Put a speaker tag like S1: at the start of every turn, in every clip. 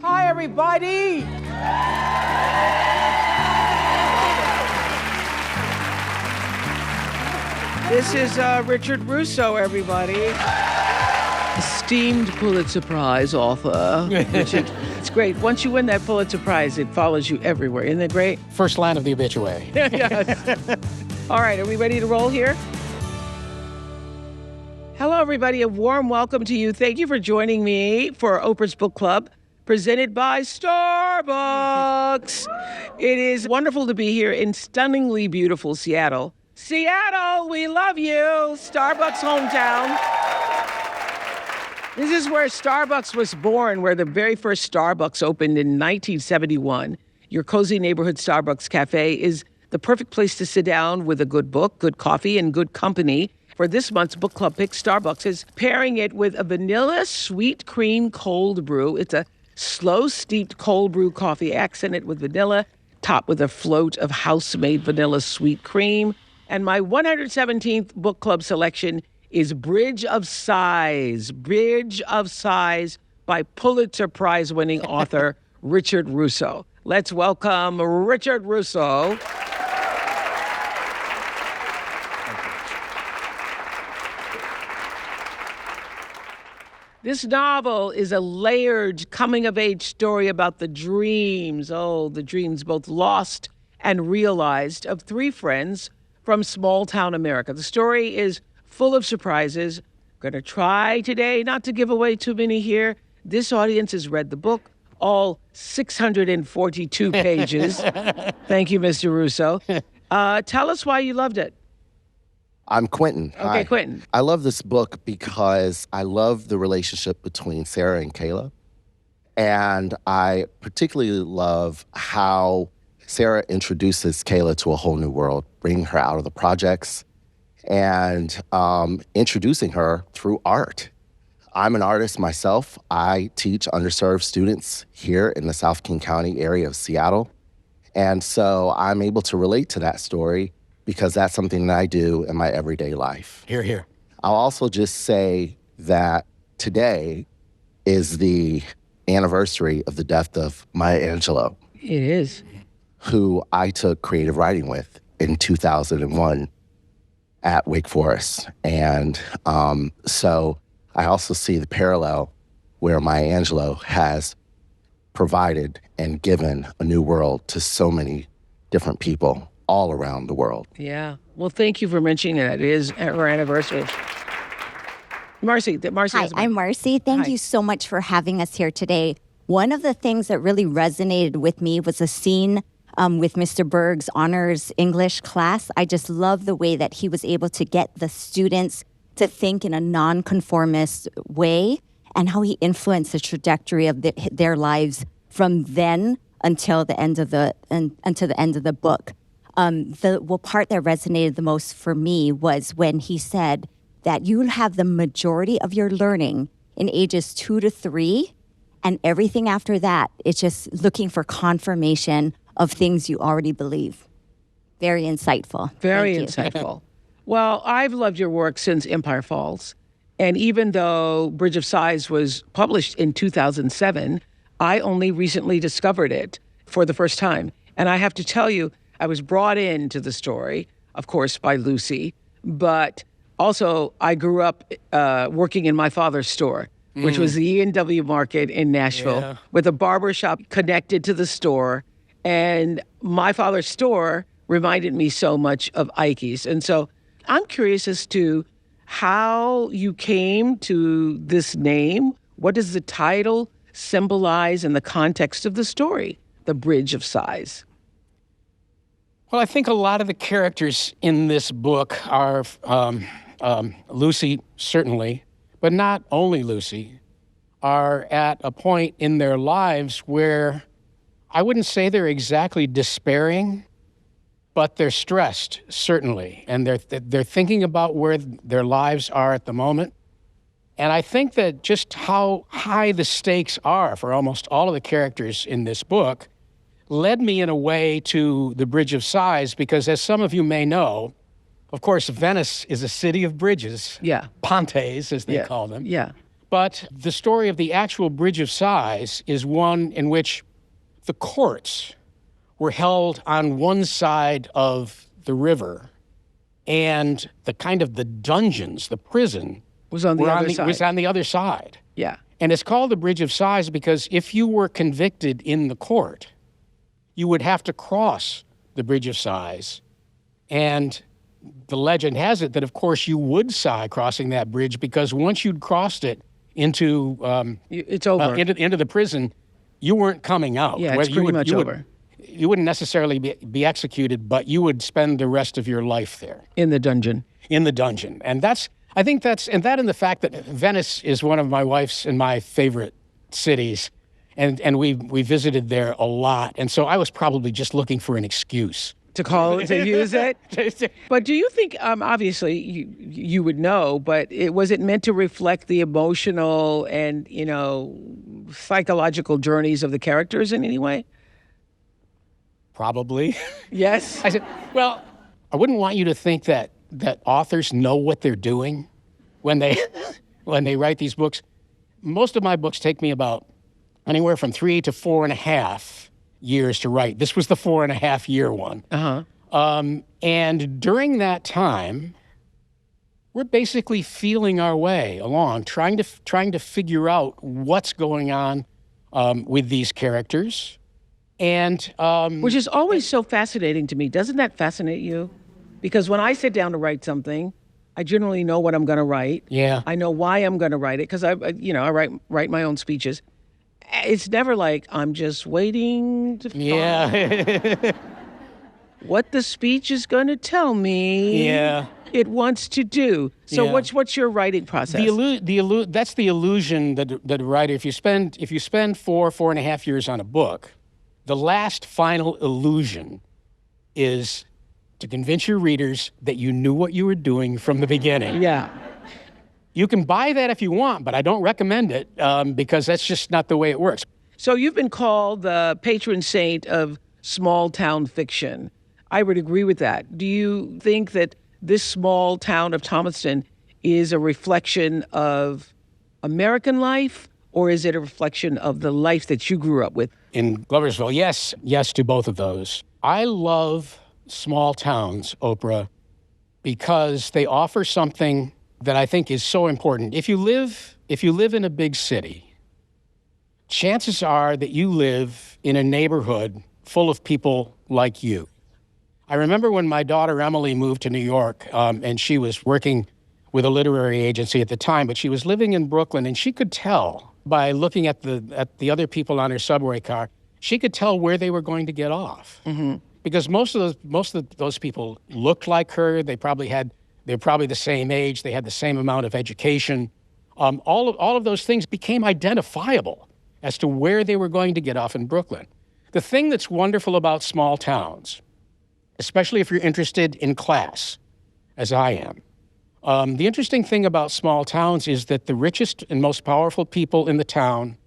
S1: Hi, everybody. This is Richard Russo, everybody. Esteemed Pulitzer Prize author, Richard. It's great. Once you win that Pulitzer Prize, it follows you everywhere. Isn't it great?
S2: First line of the obituary.
S1: Yes. All right, are we ready to roll here? Hello, everybody. A warm welcome to you. Thank you for joining me for Oprah's Book Club, presented by Starbucks. It is wonderful to be here in stunningly beautiful Seattle. Seattle, we love you. Starbucks hometown. This is where Starbucks was born, where the very first Starbucks opened in 1971. Your cozy neighborhood Starbucks Café is the perfect place to sit down with a good book, good coffee, and good company. For this month's book club pick, Starbucks is pairing it with a vanilla sweet cream cold brew. It's a slow steeped cold brew coffee, accented with vanilla, topped with a float of house-made vanilla sweet cream. And my 117th book club selection is Bridge of Sighs by Pulitzer Prize-winning author Richard Russo. Let's welcome Richard Russo. This novel is a layered coming-of-age story about the dreams both lost and realized of three friends from small-town America. The story is full of surprises. I'm going to try today not to give away too many here. This audience has read the book, all 642 pages. Thank you, Mr. Russo. Tell us why you loved it.
S3: I'm Quentin.
S1: Okay,
S3: Hi.
S1: Quentin.
S3: I love this book because I love the relationship between Sarah and Kayla. And I particularly love how Sarah introduces Kayla to a whole new world, bringing her out of the projects and introducing her through art. I'm an artist myself. I teach underserved students here in the South King County area of Seattle. And so I'm able to relate to that story because that's something that I do in my everyday life.
S2: Hear, hear.
S3: I'll also just say that today is the anniversary of the death of Maya Angelou,
S1: It is.
S3: who I took creative writing with in 2001 at Wake Forest. And so I also see the parallel where Maya Angelou has provided and given a new world to so many different people all around the world.
S1: Yeah. Well, thank you for mentioning that. It is her anniversary. Marcy
S4: Hi,
S1: has
S4: I'm Marcy. Thank
S1: Hi.
S4: you so much for having us here today. One of the things that really resonated with me was a scene with Mr. Berg's honors English class. I just love the way that he was able to get the students to think in a nonconformist way and how he influenced the trajectory of their lives from then until the end of the book. The part that resonated the most for me was when he said that you'll have the majority of your learning in ages 2 to 3, and everything after that, it's just looking for confirmation of things you already believe. Very insightful.
S1: Very
S4: Thank you.
S1: insightful. Well, I've loved your work since Empire Falls. And even though Bridge of Sighs was published in 2007, I only recently discovered it for the first time. And I have to tell you, I was brought into the story, of course, by Lucy, but also I grew up working in my father's store, which was the E&W Market in Nashville, with a barbershop connected to the store. And my father's store reminded me so much of Ike's. And so I'm curious as to how you came to this name. What does the title symbolize in the context of the story, The Bridge of Sighs?
S2: Well, I think a lot of the characters in this book are Lucy, certainly, but not only Lucy, are at a point in their lives where I wouldn't say they're exactly despairing, but they're stressed, certainly. And they're thinking about where their lives are at the moment. And I think that just how high the stakes are for almost all of the characters in this book led me in a way to The Bridge of Sighs, because as some of you may know, of course, Venice is a city of bridges.
S1: Yeah.
S2: Pontes, as they call them.
S1: Yeah.
S2: But the story of the actual Bridge of Sighs is one in which the courts were held on one side of the river, and the dungeons, the prison,
S1: Was on the other side.
S2: was on the other side.
S1: Yeah.
S2: And it's called the Bridge of Sighs because if you were convicted in the court, you would have to cross the Bridge of Sighs. And the legend has it that, of course, you would sigh crossing that bridge because once you'd crossed it into
S1: It's over.
S2: into the prison, you weren't coming out.
S1: Yeah, it's pretty much over.
S2: You wouldn't necessarily be executed, but you would spend the rest of your life there.
S1: In the dungeon.
S2: In the dungeon. And I think that's and the fact that Venice is one of my wife's and my favorite cities. And we visited there a lot. And so I was probably just looking for an excuse.
S1: To use it? But do you think, obviously, you would know, but was it meant to reflect the emotional and, psychological journeys of the characters in any way?
S2: Probably.
S1: Yes?
S2: I said, well, I wouldn't want you to think that authors know what they're doing when they write these books. Most of my books take me about anywhere from 3 to 4.5 years to write. This was the 4.5-year one.
S1: Uh-huh.
S2: And during that time, we're basically feeling our way along, trying to figure out what's going on with these characters. And
S1: which is always so fascinating to me. Doesn't that fascinate you? Because when I sit down to write something, I generally know what I'm going to write.
S2: Yeah.
S1: I know why I'm going to write it because I write my own speeches. It's never like I'm just waiting to find what the speech is going to tell me.
S2: Yeah.
S1: It wants to do. So
S2: Yeah.
S1: what's your writing process?
S2: That's the illusion that a writer, if you spend 4.5 years on a book, the last final illusion is to convince your readers that you knew what you were doing from the beginning.
S1: Yeah.
S2: You can buy that if you want, but I don't recommend it because that's just not the way it works.
S1: So you've been called the patron saint of small town fiction. I would agree with that. Do you think that this small town of Thomaston is a reflection of American life, or is it a reflection of the life that you grew up with?
S2: In Gloversville, yes to both of those. I love small towns, Oprah, because they offer something that I think is so important. If you live in a big city, chances are that you live in a neighborhood full of people like you. I remember when my daughter Emily moved to New York, and she was working with a literary agency at the time, but she was living in Brooklyn, and she could tell by looking at the other people on her subway car, she could tell where they were going to get off. Mm-hmm. Because most of those people looked like her. They were probably the same age. They had the same amount of education. All of those things became identifiable as to where they were going to get off in Brooklyn. The thing that's wonderful about small towns, especially if you're interested in class, as I am, the interesting thing about small towns is that the richest and most powerful people in the town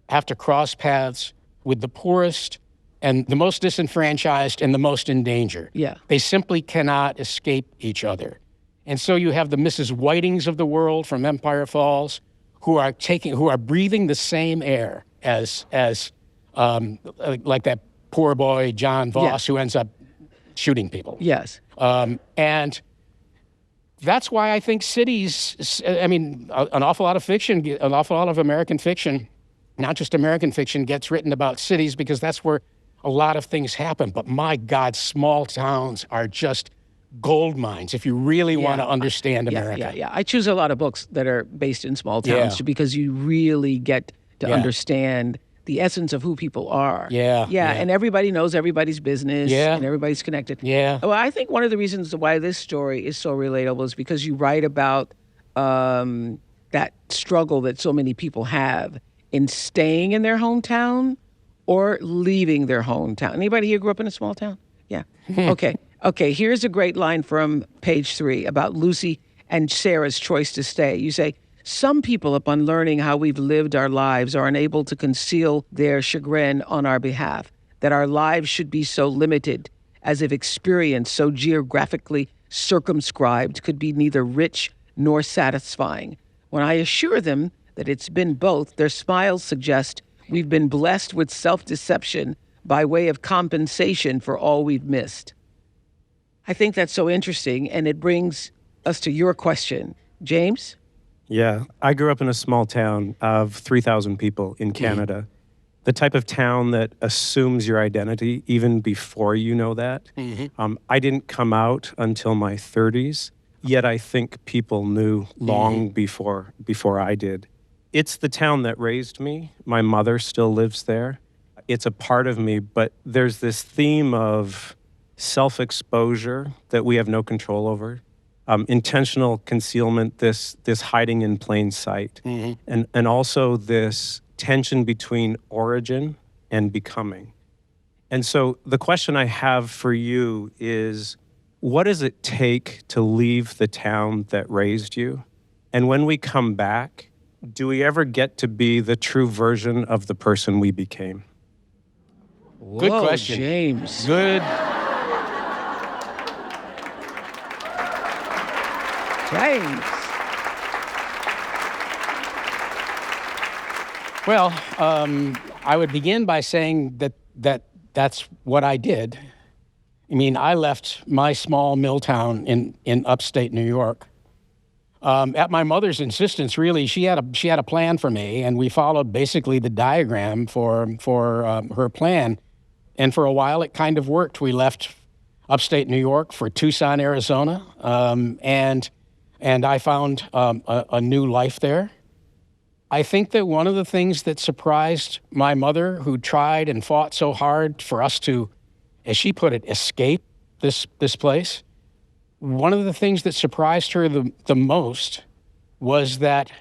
S2: have to cross paths with the poorest and the most disenfranchised and the most in danger.
S1: Yeah.
S2: They simply cannot escape each other. And so you have the Mrs. Whitings of the world from Empire Falls who are breathing the same air as like that poor boy John Voss who ends up shooting people.
S1: Yes.
S2: And that's why I think cities, an awful lot of American fiction, not just American fiction, gets written about cities because that's where a lot of things happen. But my God, small towns are just gold mines if you really want to understand America.
S1: Yeah. I choose a lot of books that are based in small towns because you really get to understand the essence of who people are.
S2: Yeah.
S1: And everybody knows everybody's business and everybody's connected.
S2: Yeah.
S1: Well, I think one of the reasons why this story is so relatable is because you write about that struggle that so many people have in staying in their hometown or leaving their hometown. Anybody here grew up in a small town? Yeah. Okay, here's a great line from page 3 about Lucy and Sarah's choice to stay. You say, some people, upon learning how we've lived our lives, are unable to conceal their chagrin on our behalf, that our lives should be so limited, as if experience so geographically circumscribed could be neither rich nor satisfying. When I assure them that it's been both, their smiles suggest we've been blessed with self-deception by way of compensation for all we've missed. I think that's so interesting, and it brings us to your question. James?
S5: Yeah, I grew up in a small town of 3,000 people in Canada. The type of town that assumes your identity even before you know that. I didn't come out until my 30s, yet I think people knew long before I did. It's the town that raised me. My mother still lives there. It's a part of me, but there's this theme of self-exposure that we have no control over. Intentional concealment, this hiding in plain sight, and also this tension between origin and becoming. And so the question I have for you is, what does it take to leave the town that raised you? And when we come back, do we ever get to be the true version of the person we became?
S2: Good
S1: Whoa,
S2: question.
S1: James.
S2: Good.
S1: James.
S2: Well, I would begin by saying that's what I did. I mean, I left my small mill town in upstate New York. At my mother's insistence, really, she had a plan for me, and we followed basically the diagram for her plan. And for a while, it kind of worked. We left upstate New York for Tucson, Arizona, and I found a new life there. I think that one of the things that surprised my mother, who tried and fought so hard for us to, as she put it, escape this place, one of the things that surprised her the most was that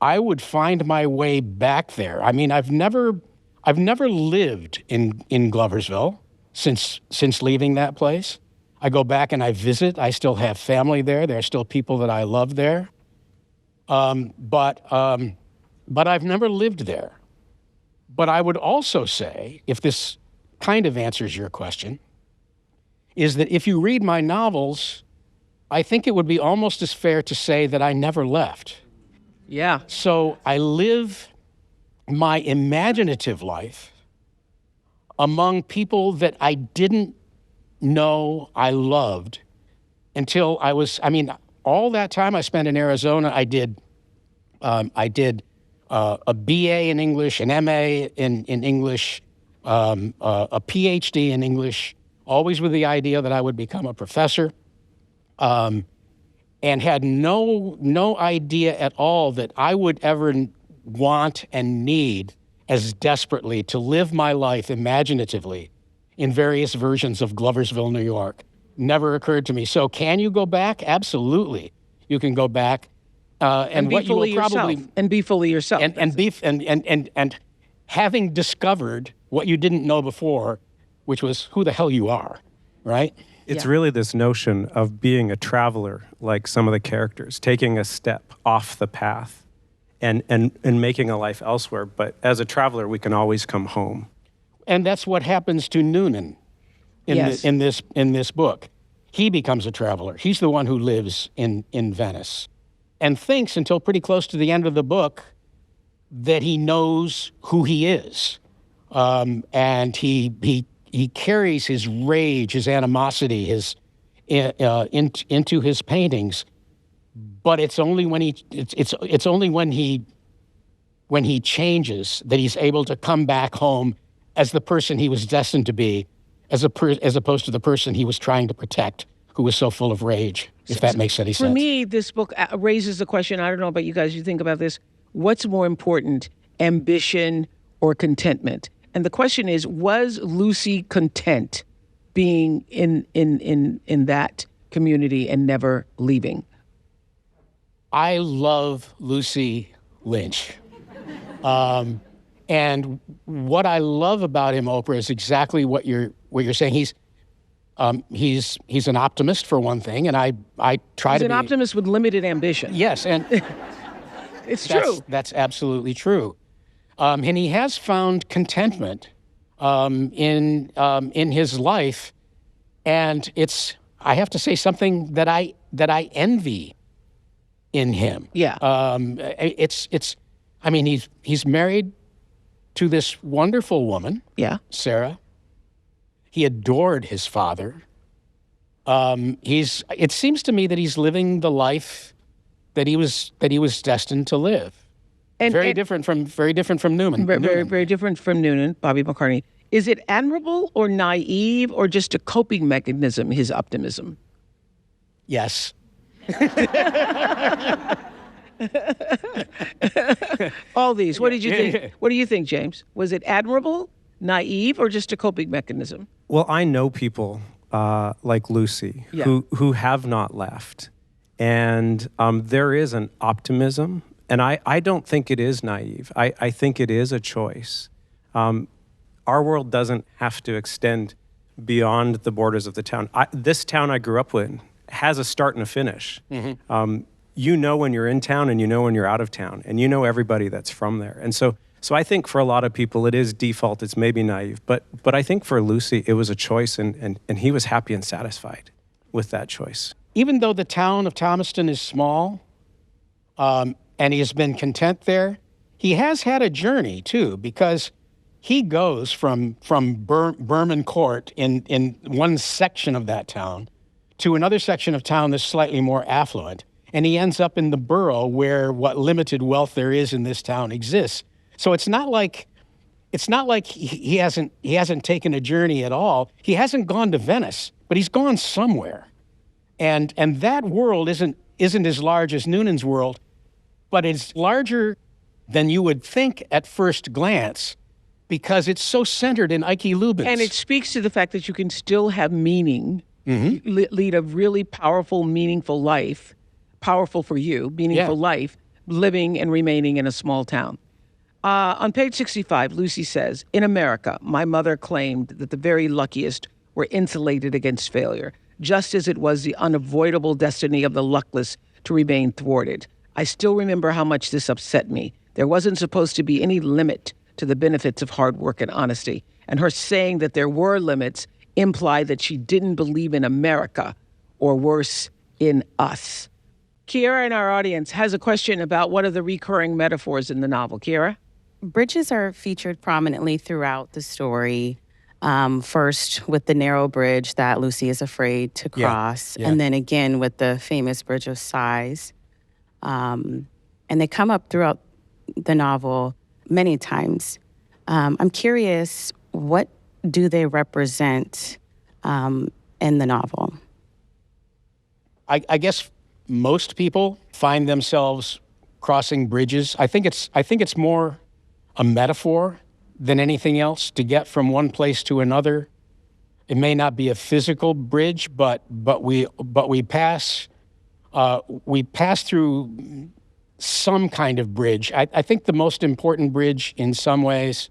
S2: I would find my way back there. I mean, I've never lived in Gloversville since leaving that place. I go back and I visit. I still have family there. There are still people that I love there. But I've never lived there. But I would also say, if this kind of answers your question, is that if you read my novels, I think it would be almost as fair to say that I never left.
S1: Yeah.
S2: So I live my imaginative life among people that I didn't know I loved until all that time I spent in Arizona, I did a BA in English, an MA in English, a PhD in English, always with the idea that I would become a professor, and had no idea at all that I would ever want and need as desperately to live my life imaginatively in various versions of Gloversville, New York. Never occurred to me. So can you go back? Absolutely. You can go back.
S1: And be
S2: what you will
S1: fully
S2: probably
S1: yourself. And be fully yourself.
S2: and having discovered what you didn't know before, which was who the hell you are, right?
S5: It's really this notion of being a traveler, like some of the characters, taking a step off the path and making a life elsewhere. But as a traveler, we can always come home.
S2: And that's what happens to Noonan in this book. He becomes a traveler. He's the one who lives in Venice and thinks until pretty close to the end of the book that he knows who he is. And he carries his rage, his animosity, into his paintings. But it's only when he changes that he's able to come back home as the person he was destined to be, as opposed to the person he was trying to protect, who was so full of rage, if that makes any sense.
S1: For me, this book raises the question, I don't know about you guys, you think about this, what's more important, ambition or contentment? And the question is, was Lucy content being in that community and never leaving?
S2: I love Lucy Lynch. And what I love about him, Oprah, is exactly what you're saying. He's an optimist, for one thing, and I try to be...
S1: He's an optimist with limited ambition.
S2: Yes, and
S1: it's true.
S2: That's absolutely true. And he has found contentment in his life, and it's, I have to say, something that I envy in him.
S1: Yeah.
S2: I mean, he's married to this wonderful woman,
S1: Yeah.
S2: Sarah. He adored his father. It seems to me that he's living the life that he was destined to live.
S1: And
S2: Very different from Newman.
S1: Very different from Noonan, Bobby McCartney. Is it admirable or naive or just a coping mechanism, his optimism?
S2: Yes.
S1: All these. What did you think? What do you think, James? Was it admirable, naive, or just a coping mechanism?
S5: Well, I know people like Lucy who have not left. And there is an optimism. And I don't think it is naive. I think it is a choice. Our world doesn't have to extend beyond the borders of the town. This town I grew up in has a start and a finish. You know when you're in town and you know when you're out of town, and you know everybody that's from there. And so I think for a lot of people it is default, it's maybe naive, but I think for Lucy it was a choice, and he was happy and satisfied with that choice.
S2: Even though the town of Thomaston is small, and he has been content there, he has had a journey too, because he goes from Berman Court in one section of that town to another section of town that's slightly more affluent. And he ends up in the borough where what limited wealth there is in this town exists. So it's not like he hasn't taken a journey at all. He hasn't gone to Venice, but he's gone somewhere. And that world isn't as large as Noonan's world, but it's larger than you would think at first glance, because it's so centered in Ike Lubin's.
S1: And it speaks to the fact that you can still have meaning, lead a really powerful, meaningful life, powerful for you, meaningful life, living and remaining in a small town. On page 65, Lucy says, in America, my mother claimed that the very luckiest were insulated against failure, just as it was the unavoidable destiny of the luckless to remain thwarted. I still remember how much this upset me. There wasn't supposed to be any limit to the benefits of hard work and honesty. And her saying that there were limits implied that she didn't believe in America, or worse, in us. Kiera in our audience has a question about one of the recurring metaphors in the novel. Kiera?
S6: Bridges are featured prominently throughout the story. First with the narrow bridge that Lucy is afraid to cross, and then again with the famous Bridge of Sighs. And they come up throughout the novel many times. I'm curious, what do they represent in the novel?
S2: I guess most people find themselves crossing bridges. I think it's more a metaphor than anything else to get from one place to another. It may not be a physical bridge, but we pass through some kind of bridge. I think the most important bridge in some ways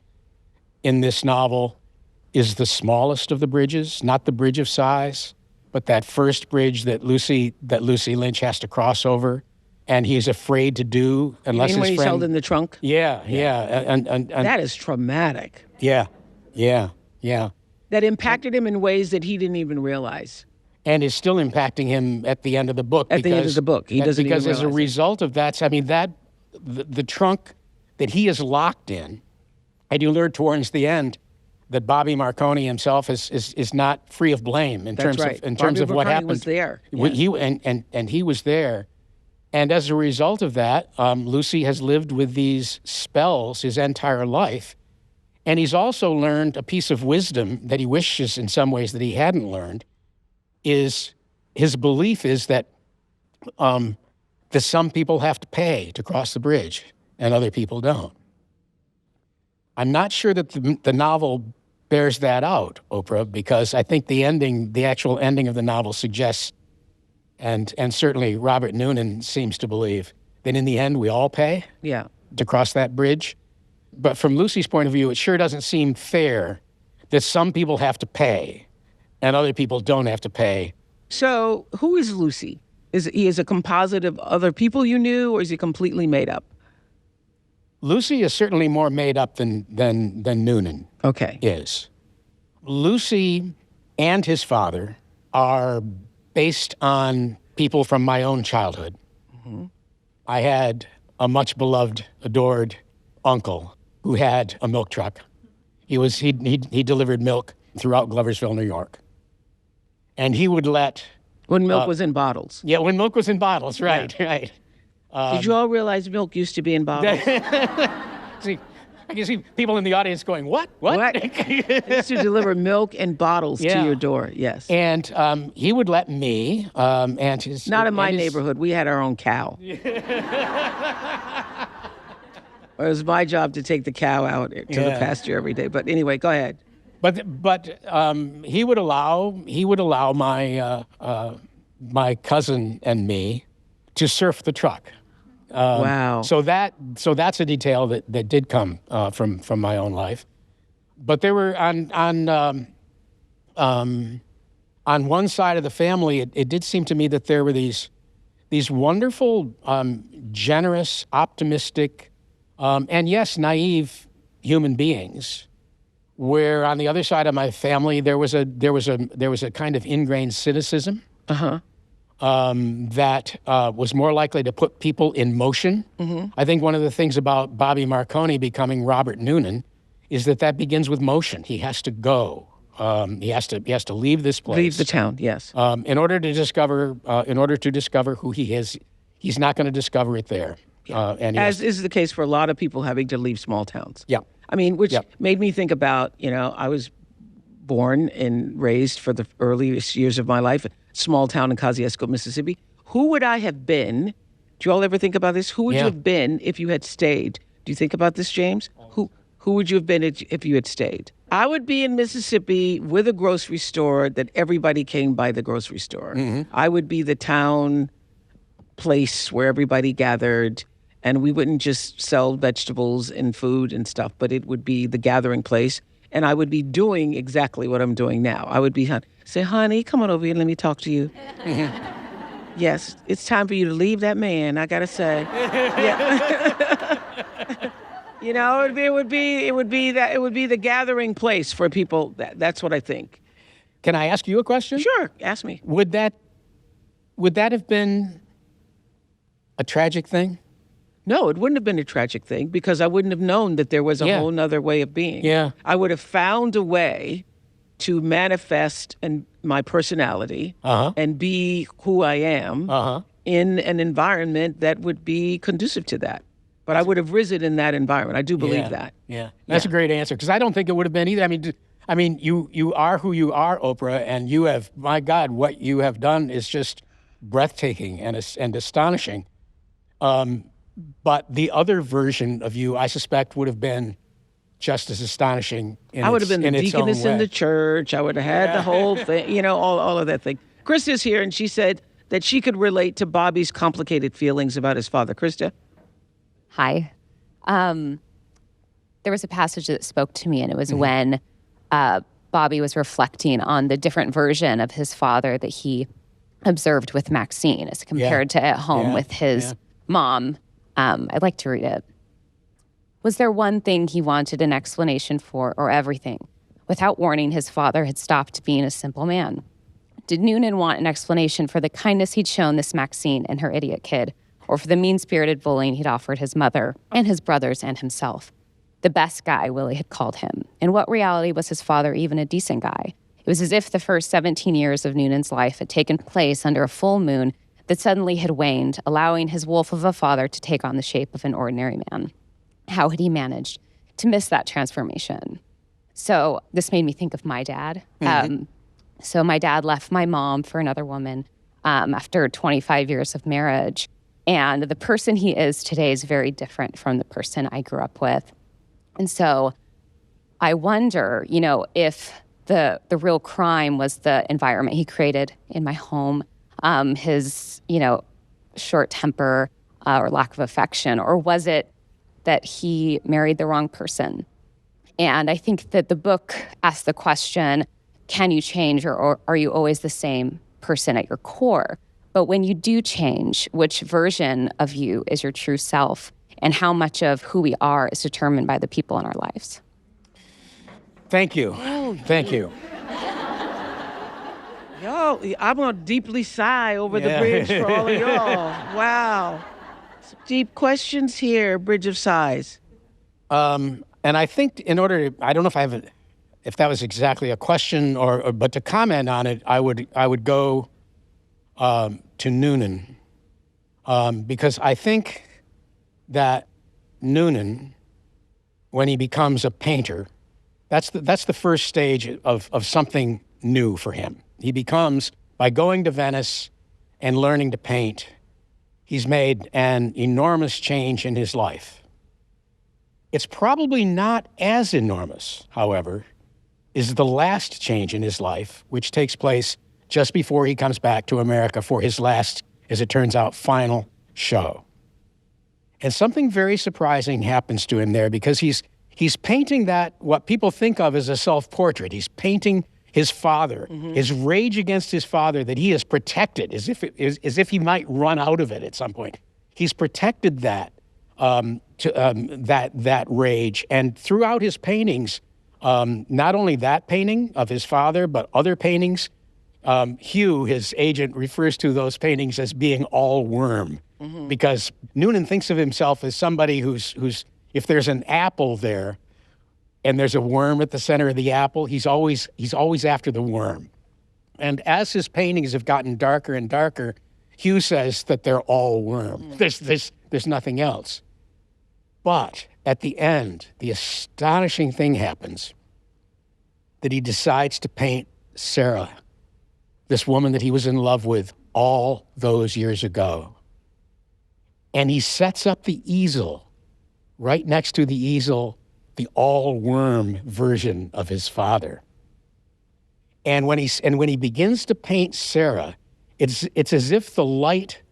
S2: in this novel is the smallest of the bridges, not the Bridge of Sighs, but that first bridge that Lucy Lynch has to cross over, and he's afraid to do unless
S1: when
S2: his
S1: he's
S2: friend...
S1: held in the trunk?
S2: Yeah. And
S1: that is traumatic.
S2: Yeah.
S1: That impacted him in ways that he didn't even realize.
S2: And is still impacting him at the end of the book.
S1: At the end of the book, he doesn't even realize
S2: as a result of that, the trunk that he is locked in, and you learn towards the end that Bobby Marconi himself is not free of blame in terms of what happened.
S1: Was there.
S2: He was there. And as a result of that, Lucy has lived with these spells his entire life. And he's also learned a piece of wisdom that he wishes in some ways that he hadn't learned, is his belief is that some people have to pay to cross the bridge and other people don't. I'm not sure that the novel bears that out, Oprah, because I think the actual ending of the novel suggests, and certainly Robert Noonan seems to believe, that in the end we all pay to cross that bridge. But from Lucy's point of view, it sure doesn't seem fair that some people have to pay and other people don't have to pay.
S1: So who is Lucy? Is he a composite of other people you knew, or is he completely made up?
S2: Lucy is certainly more made up than Noonan is. Lucy and his father are based on people from my own childhood. I had a much beloved, adored uncle who had a milk truck. He delivered milk throughout Gloversville, New York. And he would let...
S1: When milk was in bottles.
S2: Yeah, when milk was in bottles, right, right.
S1: Did you all realize milk used to be in bottles?
S2: See, I can see people in the audience going, what?
S1: They used to deliver milk in bottles to your door, yes.
S2: And he would let me and his...
S1: Not in my neighborhood. We had our own cow. It was my job to take the cow out to the pasture every day. But anyway, go ahead.
S2: But he would allow my cousin and me to surf the truck.
S1: Wow.
S2: So that's a detail that did come from my own life. But there were on one side of the family, it did seem to me that there were these wonderful, generous, optimistic, and yes, naive human beings. Where on the other side of my family there was a kind of ingrained cynicism. That was more likely to put people in motion. I think one of the things about Bobby Marconi becoming Robert Noonan is that begins with motion. He has to go. He has to leave this place.
S1: Leave the town, yes.
S2: In order to discover who he is. He's not going to discover it there.
S1: As is the case for a lot of people having to leave small towns.
S2: Yeah.
S1: I mean, which made me think about, I was born and raised for the earliest years of my life, small town in Kosciuszko, Mississippi. Who would I have been? Do you all ever think about this? Who would you have been if you had stayed? Do you think about this, James? Who would you have been if you had stayed? I would be in Mississippi with a grocery store that everybody came by the grocery store. I would be the town place where everybody gathered, and we wouldn't just sell vegetables and food and stuff, but it would be the gathering place. And I would be doing exactly what I'm doing now. I would be, say, honey, come on over here and let me talk to you. Yes, it's time for you to leave that man, I gotta say. It would be the gathering place for people. That's what I think.
S2: Can I ask you a question?
S1: Sure, ask me.
S2: Would that have been a tragic thing?
S1: No, it wouldn't have been a tragic thing because I wouldn't have known that there was a whole nother way of being.
S2: Yeah.
S1: I would have found a way to manifest my personality and be who I am in an environment that would be conducive to that. But I would have risen in that environment. I do believe that.
S2: Yeah, that's a great answer because I don't think it would have been either. I mean, you are who you are, Oprah, and you have, my God, what you have done is just breathtaking and astonishing. But the other version of you, I suspect, would have been just as astonishing.
S1: I would have been the deaconess in the church. I would have had the whole thing, all of that thing. Krista's here, and she said that she could relate to Bobby's complicated feelings about his father. Krista?
S7: Hi. There was a passage that spoke to me, and it was when Bobby was reflecting on the different version of his father that he observed with Maxine as compared to at home with his mom. I'd like to read it. Was there one thing he wanted an explanation for, or everything? Without warning, his father had stopped being a simple man. Did Noonan want an explanation for the kindness he'd shown this Maxine and her idiot kid, or for the mean-spirited bullying he'd offered his mother and his brothers and himself? The best guy, Willie had called him. In what reality was his father even a decent guy? It was as if the first 17 years of Noonan's life had taken place under a full moon that suddenly had waned, allowing his wolf of a father to take on the shape of an ordinary man. How had he managed to miss that transformation? So this made me think of my dad. So my dad left my mom for another woman after 25 years of marriage. And the person he is today is very different from the person I grew up with. And so I wonder, if the real crime was the environment he created in my home, his, short temper or lack of affection, or was it that he married the wrong person? And I think that the book asks the question, can you change, or are you always the same person at your core? But when you do change, which version of you is your true self, and how much of who we are is determined by the people in our lives?
S2: Thank you. Thank you.
S1: Yo, I'm going to deeply sigh over the bridge for all of y'all. Wow. Deep questions here, Bridge of Sighs.
S2: And I think in order to, I don't know if that was exactly a question but to comment on it, I would go to Noonan, because I think that Noonan, when he becomes a painter, that's the first stage of something new for him. He becomes, by going to Venice and learning to paint, he's made an enormous change in his life. It's probably not as enormous, however, is the last change in his life, which takes place just before he comes back to America for his last, as it turns out, final show. And something very surprising happens to him there, because he's painting that, what people think of as a self-portrait. He's painting his father, his rage against his father that he has protected, as if he might run out of it at some point. He's protected that, that rage. And throughout his paintings, not only that painting of his father, but other paintings, Hugh, his agent, refers to those paintings as being all worm, because Noonan thinks of himself as somebody who's if there's an apple there and there's a worm at the center of the apple, he's always after the worm. And as his paintings have gotten darker and darker, Hugh says that they're all worm. There's nothing else. But at the end, the astonishing thing happens that he decides to paint Sarah, this woman that he was in love with all those years ago. And he sets up the easel, right next to the easel, the all-worm version of his father. And when he begins to paint Sarah, it's as if the light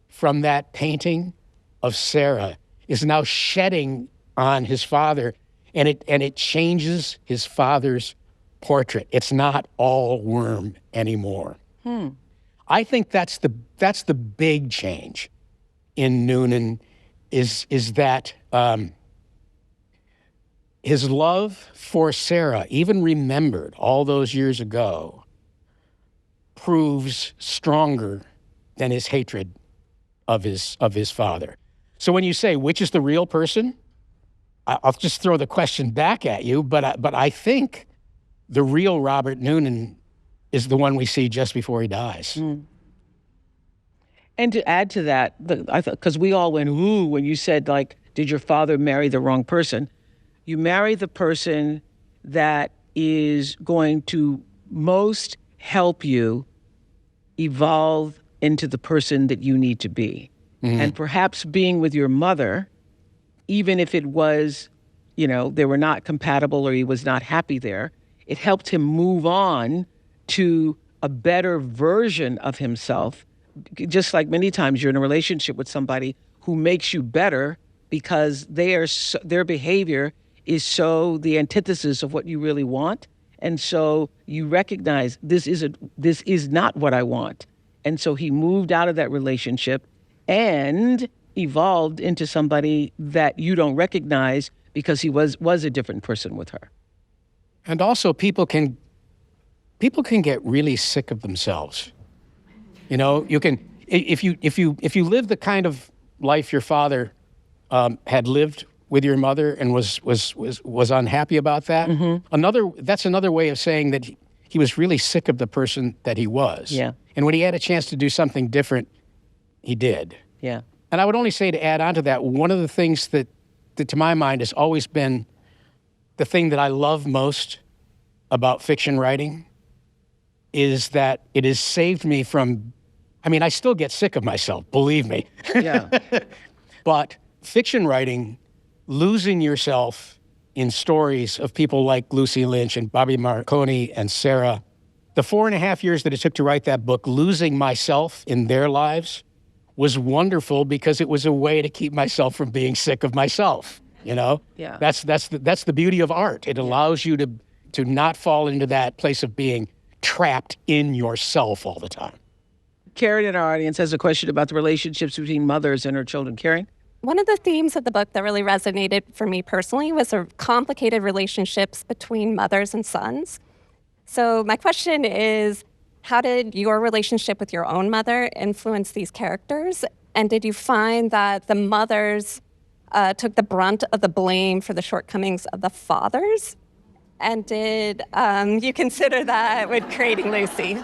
S2: from that painting of Sarah is now shedding on his father, and it changes his father's portrait. It's not all worm anymore. I think that's the big change in Noonan, is that his love for Sarah, even remembered all those years ago, proves stronger than his hatred of his father. So when you say, which is the real person, I'll just throw the question back at you, but I think the real Robert Noonan is the one we see just before he dies.
S1: And to add to that, I thought, because we all went, ooh, when you said, like, did your father marry the wrong person? You marry the person that is going to most help you evolve into the person that you need to be. And perhaps being with your mother, even if it was, they were not compatible or he was not happy there, it helped him move on to a better version of himself. Just like many times you're in a relationship with somebody who makes you better because their behavior is so the antithesis of what you really want. And so you recognize this is not what I want. And so he moved out of that relationship and evolved into somebody that you don't recognize because he was a different person with her.
S2: And also people can get really sick of themselves. You can, if you live the kind of life your father had lived with your mother and was unhappy about that. That's another way of saying that he was really sick of the person that he was.
S1: Yeah.
S2: And when he had a chance to do something different, he did.
S1: Yeah.
S2: And I would only say, to add on to that, one of the things that to my mind has always been the thing that I love most about fiction writing is that it has saved me from, I still get sick of myself, believe me.
S1: Yeah.
S2: But fiction writing, losing yourself in stories of people like Lucy Lynch and Bobby Marconi and Sarah, the 4.5 years that it took to write that book, losing myself in their lives, was wonderful because it was a way to keep myself from being sick of myself.
S1: Yeah.
S2: That's the beauty of art. It allows you to not fall into that place of being trapped in yourself all the time.
S1: Karen in our audience has a question about the relationships between mothers and her children. Karen?
S8: One of the themes of the book that really resonated for me personally was the complicated relationships between mothers and sons. So my question is, how did your relationship with your own mother influence these characters? And did you find that the mothers took the brunt of the blame for the shortcomings of the fathers? And did you consider that with creating Lucy?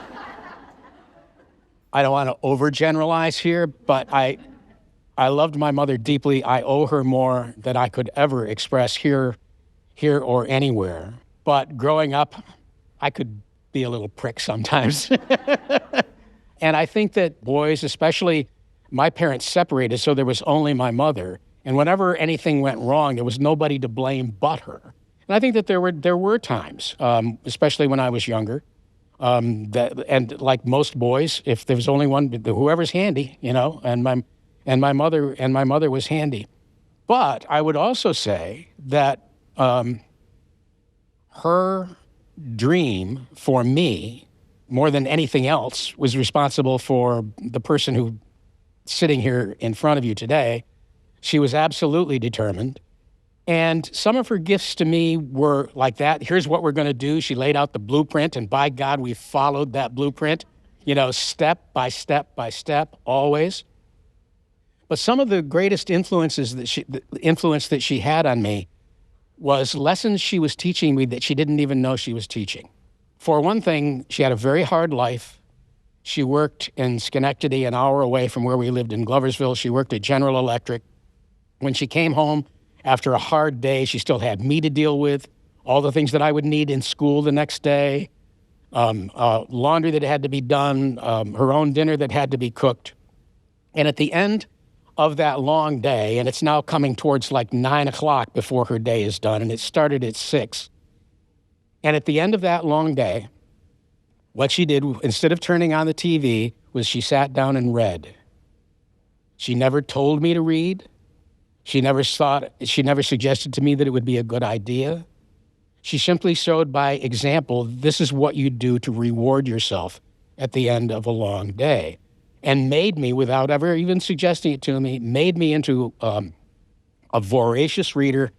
S2: I don't want to overgeneralize here, but I loved my mother deeply. I owe her more than I could ever express here or anywhere. But growing up, I could be a little prick sometimes. And I think that boys, especially my parents separated, so there was only my mother. And whenever anything went wrong, there was nobody to blame but her. And I think that there were times, especially when I was younger, and like most boys, if there was only one, whoever's handy, and my mother was handy. But I would also say that her dream for me, more than anything else, was responsible for the person who sitting here in front of you today. She was absolutely determined. And some of her gifts to me were like that. Here's what we're going to do. She laid out the blueprint, and by God, we followed that blueprint, step by step by step, always. But some of the greatest influence that she had on me was lessons she was teaching me that she didn't even know she was teaching. For one thing, she had a very hard life. She worked in Schenectady, an hour away from where we lived in Gloversville. She worked at General Electric. When she came home after a hard day, she still had me to deal with, all the things that I would need in school the next day, laundry that had to be done, her own dinner that had to be cooked. And at the end of that long day, and it's now coming towards like 9 o'clock before her day is done, and it started at 6. And at the end of that long day, what she did, instead of turning on the TV, was she sat down and read. She never told me to read. She never suggested to me that it would be a good idea. She simply showed by example, this is what you do to reward yourself at the end of a long day. And made me, without ever even suggesting it to me, made me into a voracious reader.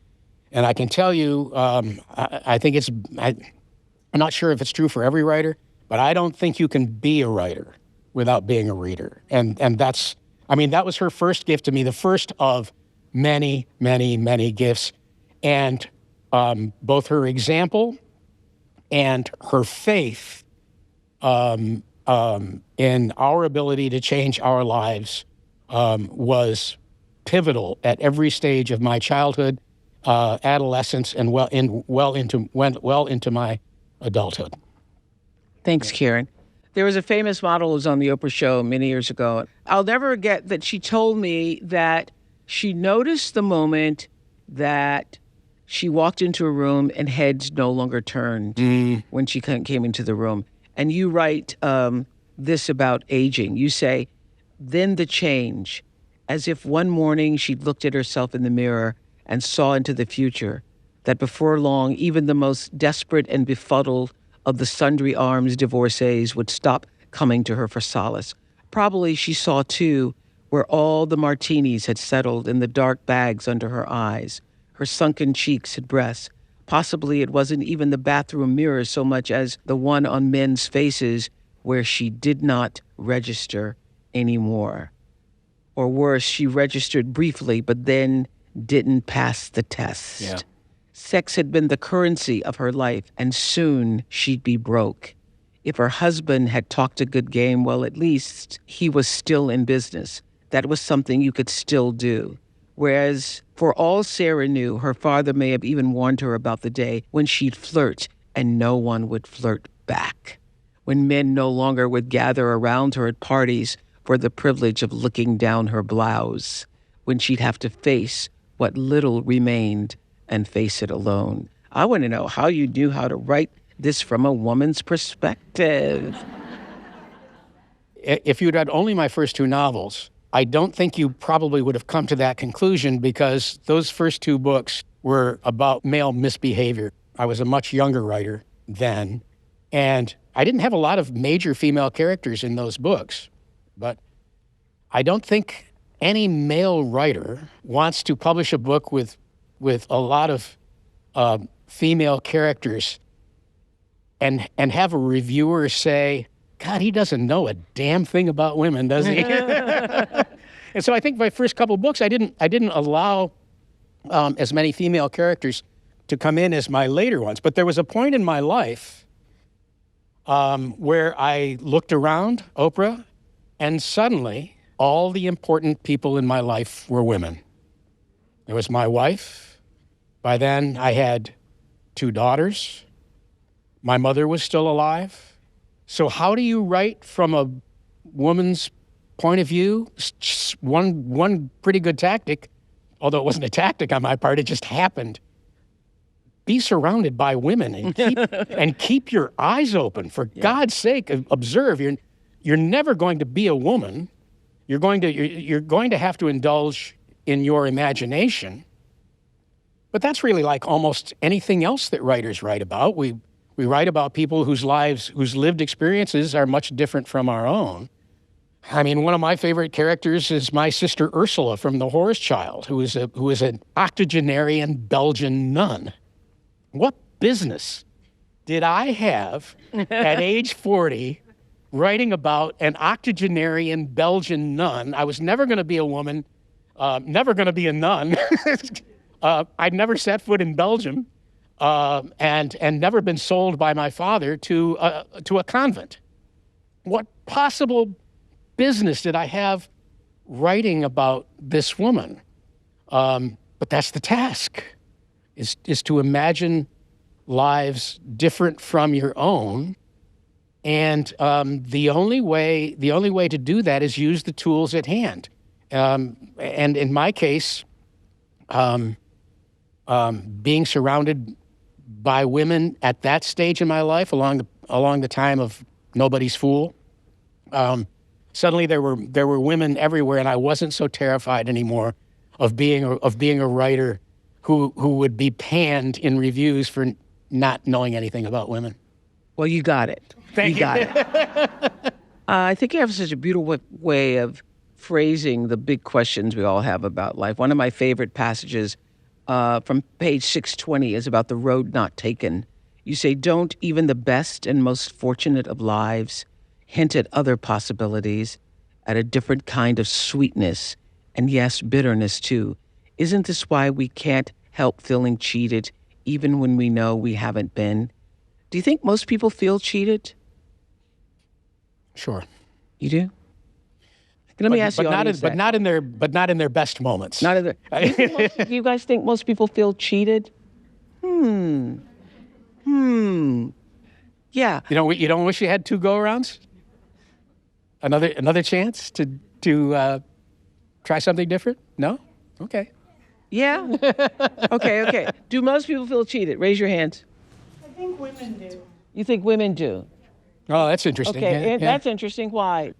S2: And I can tell you, I think I'm not sure if it's true for every writer, but I don't think you can be a writer without being a reader. And that was her first gift to me, the first of many, many, many gifts. And both her example and her faith in our ability to change our lives was pivotal at every stage of my childhood, adolescence, and well into my adulthood.
S1: Thanks, Karen. There was a famous model who was on the Oprah show many years ago. I'll never forget that she told me that she noticed the moment that she walked into a room and heads no longer turned when she came into the room. And you write this about aging. You say, then the change, as if one morning she'd looked at herself in the mirror and saw into the future, that before long, even the most desperate and befuddled of the sundry arms divorcees would stop coming to her for solace. Probably she saw, too, where all the martinis had settled in the dark bags under her eyes, her sunken cheeks and breasts. Possibly it wasn't even the bathroom mirror so much as the one on men's faces where she did not register anymore. Or worse, she registered briefly, but then didn't pass the test.
S2: Yeah.
S1: Sex had been the currency of her life, and soon she'd be broke. If her husband had talked a good game, well, at least he was still in business. That was something you could still do. Whereas, for all Sarah knew, her father may have even warned her about the day when she'd flirt and no one would flirt back. When men no longer would gather around her at parties for the privilege of looking down her blouse. When she'd have to face what little remained and face it alone. I want to know how you knew how to write this from a woman's perspective.
S2: If you'd read only my first 2 novels, I don't think you probably would have come to that conclusion, because those first 2 books were about male misbehavior. I was a much younger writer then, and I didn't have a lot of major female characters in those books. But I don't think any male writer wants to publish a book with a lot of female characters and have a reviewer say, God, he doesn't know a damn thing about women, does he? And so I think my first couple books, I didn't allow as many female characters to come in as my later ones. But there was a point in my life where I looked around Oprah, and suddenly all the important people in my life were women. There was my wife. By then, I had 2 daughters. My mother was still alive. So how do you write from a woman's point of view? One pretty good tactic, although it wasn't a tactic on my part, it just happened. Be surrounded by women and keep your eyes open. For God's sake, observe. You're never going to be a woman. You're going to have to indulge in your imagination. But that's really like almost anything else that writers write about. We write about people whose lived experiences are much different from our own. I mean, one of my favorite characters is my sister Ursula from The Horse Child, who is an octogenarian Belgian nun. What business did I have at age 40 writing about an octogenarian Belgian nun? I was never going to be a woman, never going to be a nun. I'd never set foot in Belgium, and never been sold by my father to a convent. What possible business did I have writing about this woman? But that's the task, is to imagine lives different from your own. And the only way to do that is use the tools at hand. And in my case, being surrounded by women at that stage in my life, along the time of Nobody's Fool, suddenly there were women everywhere, and I wasn't so terrified anymore of being a writer who would be panned in reviews for not knowing anything about women.
S1: Well, you got it.
S2: Thank you.
S1: Got it. I think you have such a beautiful way of phrasing the big questions we all have about life. One of my favorite passages from page 620 is about the road not taken. You say, "Don't even the best and most fortunate of lives hint at other possibilities, at a different kind of sweetness, and yes, bitterness too. Isn't this why we can't help feeling cheated, even when we know we haven't been?" Do you think most people feel cheated?
S2: Sure.
S1: You do? Let me ask you,
S2: but not in their best moments.
S1: Not in their. Do you guys think most people feel cheated? Yeah.
S2: You don't wish you had 2 go-arounds? Another chance to try something different? No? Okay.
S1: Yeah? Okay. Do most people feel cheated? Raise your hands.
S9: I think women do.
S1: You think women do?
S2: Oh, that's interesting.
S1: Okay,
S2: Yeah.
S1: that's interesting. Why?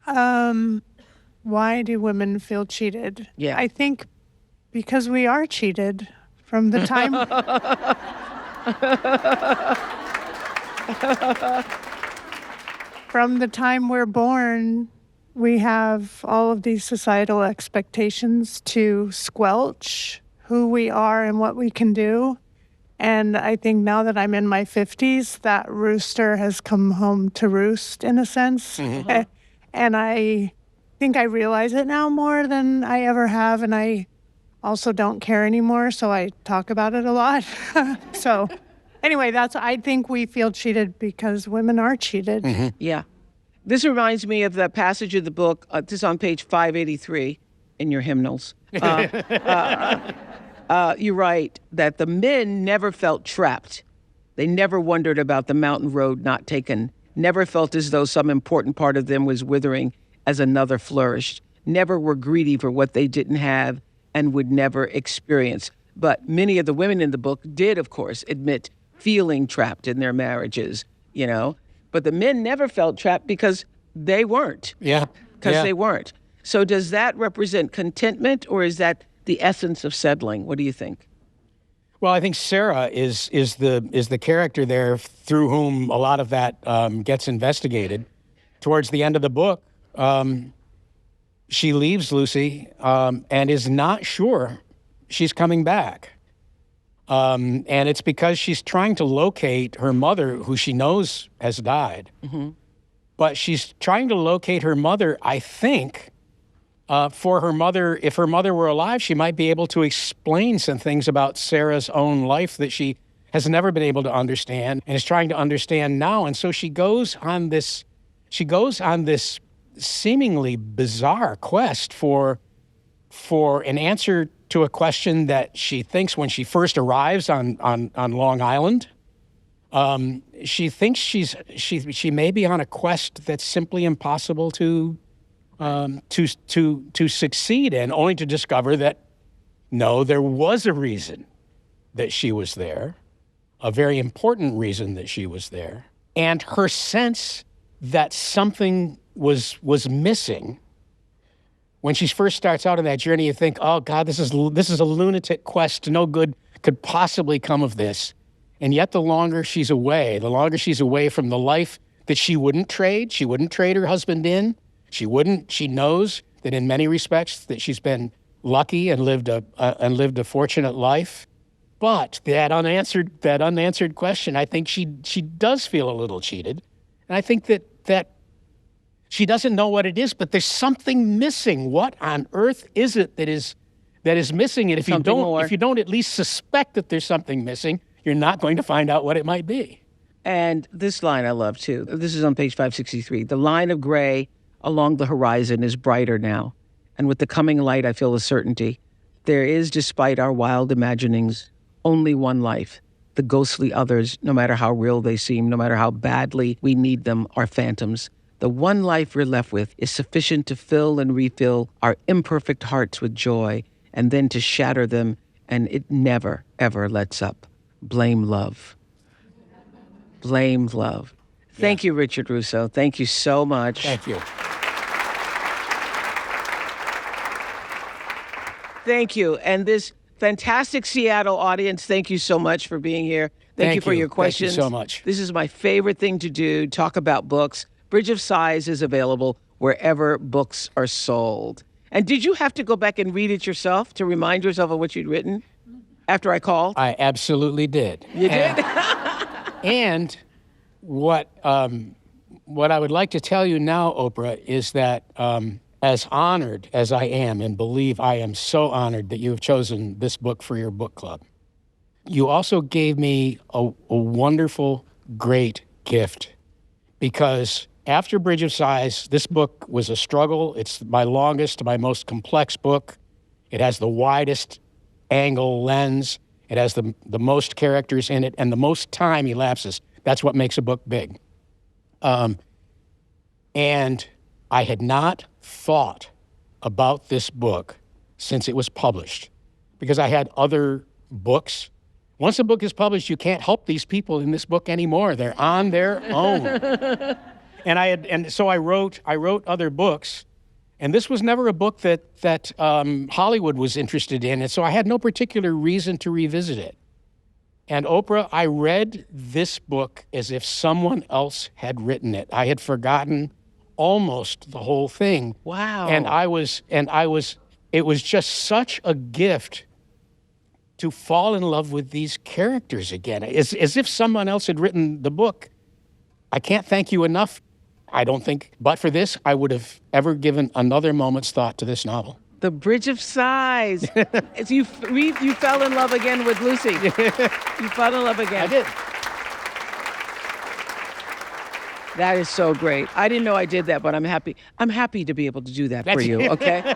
S9: Why do women feel cheated?
S1: Yeah.
S9: I think because we are cheated from the time from the time we're born. We have all of these societal expectations to squelch who we are and what we can do. And I think now that I'm in my 50s, that rooster has come home to roost in a sense. Mm-hmm. And I think I realize it now more than I ever have. And I also don't care anymore, so I talk about it a lot. So anyway, I think we feel cheated because women are cheated.
S2: Mm-hmm.
S1: Yeah. This reminds me of that passage of the book. This is on page 583 in your hymnals. You write that the men never felt trapped. They never wondered about the mountain road not taken, never felt as though some important part of them was withering as another flourished, never were greedy for what they didn't have and would never experience. But many of the women in the book did, of course, admit feeling trapped in their marriages, But the men never felt trapped because they weren't.
S2: Yeah.
S1: Because they weren't. So does that represent contentment, or is that the essence of settling? What do you think?
S2: Well, I think Sarah is the character there through whom a lot of that gets investigated. Towards the end of the book, she leaves Lucy and is not sure she's coming back. And it's because she's trying to locate her mother, who she knows has died. Mm-hmm. But she's trying to locate her mother, I think, for her mother, if her mother were alive, she might be able to explain some things about Sarah's own life that she has never been able to understand and is trying to understand now. And so she goes on this seemingly bizarre quest for an answer to a question that she thinks when she first arrives on Long Island. She thinks she may be on a quest that's simply impossible to succeed in, only to discover that no, there was a reason that she was there, a very important reason that she was there, and her sense that something was missing. When she first starts out on that journey, you think, oh God, this is a lunatic quest. No good could possibly come of this. And yet the longer she's away from the life that she wouldn't trade her husband in, she knows that in many respects that she's been lucky and lived a fortunate life. But that unanswered question, I think she does feel a little cheated. And I think that she doesn't know what it is, but there's something missing. What on earth is it that is missing? And if you don't at least suspect that there's something missing, you're not going to find out what it might be.
S1: And this line I love too. This is on page 563. The line of gray along the horizon is brighter now, and with the coming light I feel a certainty. There is, despite our wild imaginings, only one life. The ghostly others, no matter how real they seem, no matter how badly we need them, are phantoms. The one life we're left with is sufficient to fill and refill our imperfect hearts with joy, and then to shatter them, and it never, ever lets up. Blame love. Blame love. Thank you, Richard Russo. Thank you so much.
S2: Thank you.
S1: Thank you. And this fantastic Seattle audience, thank you so much for being here. Thank you for your questions.
S2: Thank you so much.
S1: This is my favorite thing to do, talk about books. Bridge of Sighs is available wherever books are sold. And did you have to go back and read it yourself to remind yourself of what you'd written after I called?
S2: I absolutely did.
S1: You did?
S2: And what I would like to tell you now, Oprah, is that as honored as I am, and believe I am so honored that you have chosen this book for your book club, you also gave me a wonderful, great gift. Because after Bridge of Sighs, this book was a struggle. It's my longest, my most complex book. It has the widest angle lens. It has the most characters in it and the most time elapses. That's what makes a book big. And I had not thought about this book since it was published, because I had other books. Once a book is published, you can't help these people in this book anymore. They're on their own. So I wrote other books, and this was never a book that Hollywood was interested in, and so I had no particular reason to revisit it. And Oprah, I read this book as if someone else had written it. I had forgotten almost the whole thing.
S1: Wow.
S2: It was just such a gift to fall in love with these characters again, as if someone else had written the book. I can't thank you enough. I don't think, but for this, I would have ever given another moment's thought to this novel.
S1: The Bridge of Sighs. You fell in love again with Lucy. You fell in love again.
S2: I did.
S1: That is so great. I didn't know I did that, but I'm happy. I'm happy to be able to do that for you, okay?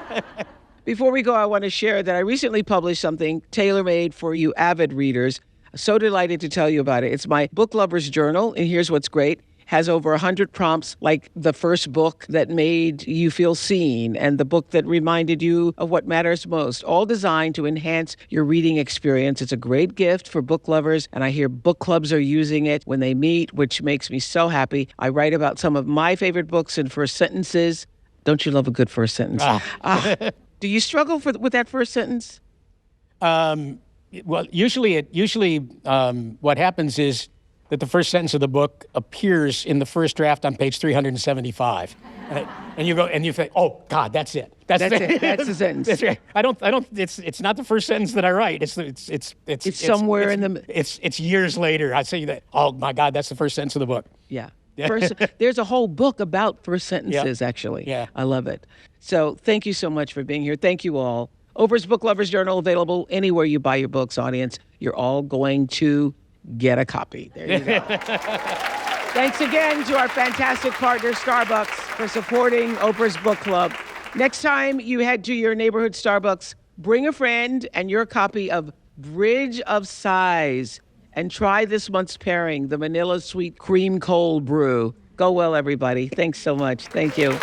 S1: Before we go, I want to share that I recently published something tailor-made for you avid readers. So delighted to tell you about it. It's my book lover's journal, and here's what's great. Has over 100 prompts, like the first book that made you feel seen and the book that reminded you of what matters most, all designed to enhance your reading experience. It's a great gift for book lovers, and I hear book clubs are using it when they meet, which makes me so happy. I write about some of my favorite books in first sentences. Don't you love a good first sentence? Do you struggle with that first sentence?
S2: Well, usually what happens is that the first sentence of the book appears in the first draft on page 375, and you go and you think, "Oh God, that's it. That's it.
S1: That's the sentence."
S2: That's right. I don't. It's not the first sentence that I write. It's
S1: somewhere in the.
S2: It's years later. I say that. Oh my God, that's the first sentence of the book.
S1: Yeah. There's a whole book about first sentences, actually.
S2: Yeah.
S1: I love it. So thank you so much for being here. Thank you all. Oprah's Book Lovers Journal available anywhere you buy your books, audience. You're all going to get a copy. There you go. Thanks again to our fantastic partner, Starbucks, for supporting Oprah's Book Club. Next time you head to your neighborhood Starbucks, bring a friend and your copy of Bridge of Sighs and try this month's pairing, the Vanilla Sweet Cream Cold Brew. Go well, everybody. Thanks so much. Thank you.